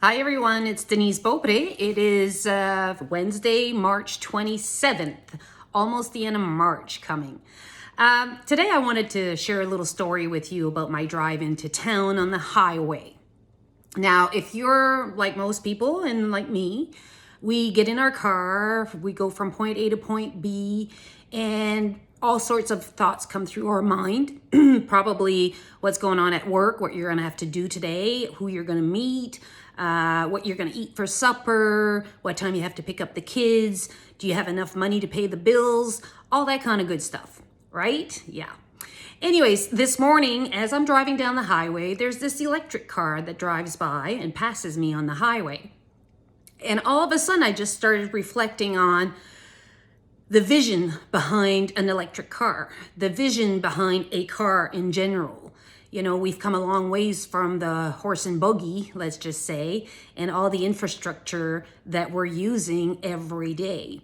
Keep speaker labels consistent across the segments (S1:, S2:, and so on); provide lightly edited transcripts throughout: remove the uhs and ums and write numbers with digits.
S1: Hi everyone, it's Denise Beaupré. It is Wednesday, March 27th, almost the end of March coming. Today I wanted to share a little story with you about my drive into town on the highway. Now, if you're like most people and like me, we get in our car, we go from point A to point B, and all sorts of thoughts come through our mind. Probably what's going on at work, what you're going to have to do today, who you're going to meet, what you're going to eat for supper, what time you have to pick up the kids, do you have enough money to pay the bills, all that kind of good stuff, right? Yeah. Anyways, this morning, as I'm driving down the highway, there's this electric car that drives by and passes me on the highway. And all of a sudden, I just started reflecting on the vision behind an electric car, the vision behind a car in general. You know, we've come a long ways from the horse and buggy, let's just say, and all the infrastructure that we're using every day.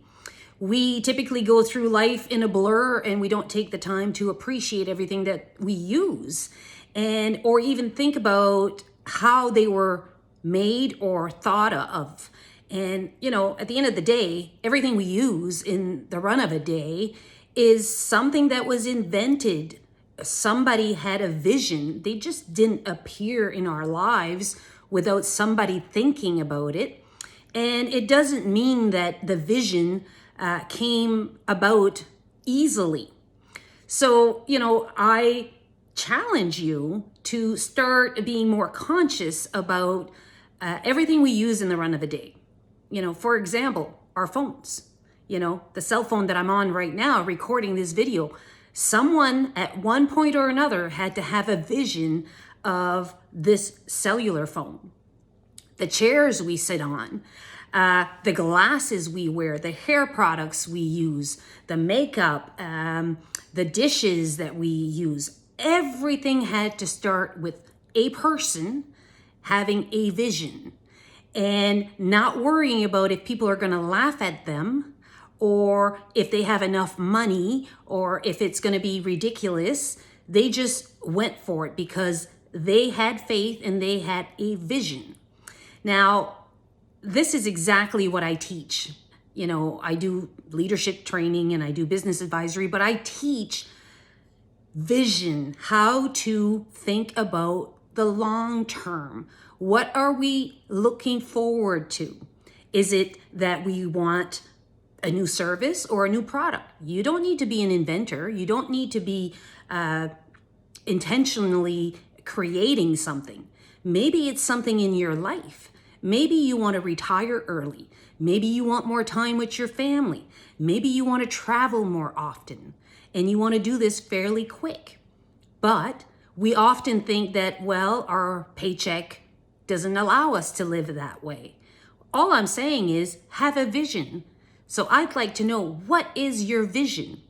S1: We typically go through life in a blur and we don't take the time to appreciate everything that we use or even think about how they were made or thought of. And, you know, at the end of the day, everything we use in the run of a day is something that was invented. Somebody had a vision. They just didn't appear in our lives without somebody thinking about it. And it doesn't mean that the vision came about easily. So, you know, I challenge you to start being more conscious about everything we use in the run of a day. You know, for example, our phones, you know, the cell phone that I'm on right now recording this video. Someone at one point or another had to have a vision of this cellular phone. The chairs we sit on, the glasses we wear, the hair products we use, the makeup, the dishes that we use, everything had to start with a person having a vision and not worrying about if people are going to laugh at them or if they have enough money or if it's going to be ridiculous. They just went for it because they had faith and they had a vision. Now, this is exactly what I teach. You know, I do leadership training and I do business advisory, but I teach vision, how to think about the long term. What are we looking forward to? Is it that we want a new service or a new product? You don't need to be an inventor. You don't need to be intentionally creating something. Maybe it's something in your life. Maybe you want to retire early. Maybe you want more time with your family. Maybe you want to travel more often and you want to do this fairly quick. But we often think that, well, our paycheck doesn't allow us to live that way. All I'm saying is have a vision. So I'd like to know, what is your vision?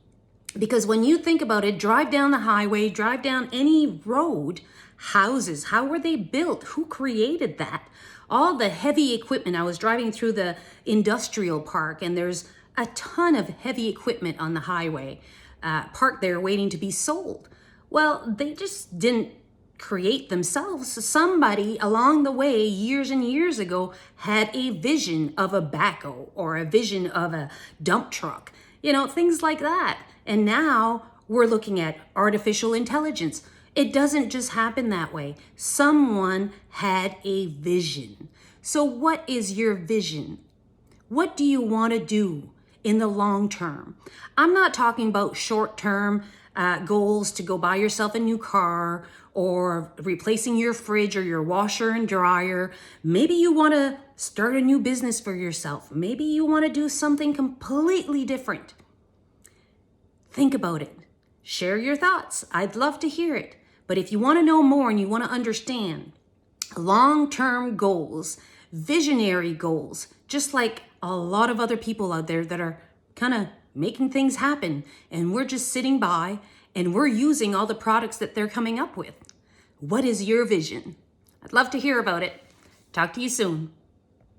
S1: Because when you think about it, drive down the highway, drive down any road, houses, how were they built? Who created that? All the heavy equipment. I was driving through the industrial park and there's a ton of heavy equipment on the highway parked there waiting to be sold. Well, they just didn't create themselves. Somebody along the way, years and years ago, had a vision of a backhoe or a vision of a dump truck, you know, things like that. And now we're looking at artificial intelligence. It doesn't just happen that way. Someone had a vision. So what is your vision? What do you want to do in the long term? I'm not talking about short-term goals to go buy yourself a new car or replacing your fridge or your washer and dryer. Maybe you want to start a new business for yourself. Maybe you want to do something completely different. Think about it. Share your thoughts. I'd love to hear it. But if you want to know more and you want to understand long-term goals, visionary goals, just like a lot of other people out there that are kind of making things happen, and we're just sitting by and we're using all the products that they're coming up with. What is your vision? I'd love to hear about it. Talk to you soon.